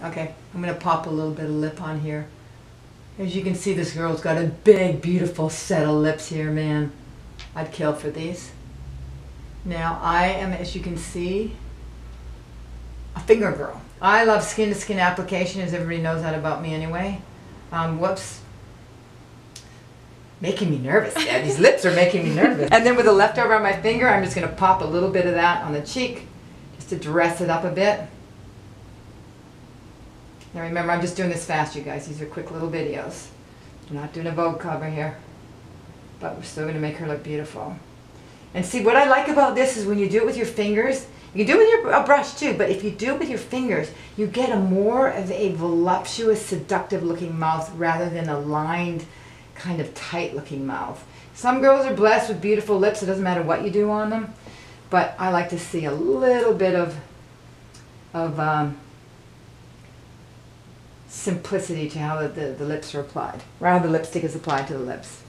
Okay, I'm going to pop a little bit of lip on here. As you can see, this girl's got a big, beautiful set of lips here, man. I'd kill for these. Now, I am, as you can see, a finger girl. I love skin-to-skin application, as everybody knows that about me anyway. Whoops. Making me nervous. Yeah, these lips are making me nervous. And then with the leftover on my finger, I'm just going to pop a little bit of that on the cheek, just to dress it up a bit. Now remember, I'm just doing this fast, you guys. These are quick little videos. I'm not doing a Vogue cover here. But we're still going to make her look beautiful. And see, what I like about this is when you do it with your fingers, you can do it with a brush too, but if you do it with your fingers, you get a more of a voluptuous, seductive looking mouth rather than a lined, kind of tight looking mouth. Some girls are blessed with beautiful lips. It doesn't matter what you do on them. But I like to see a little bit of simplicity to how the lips are applied, or how the lipstick is applied to the lips.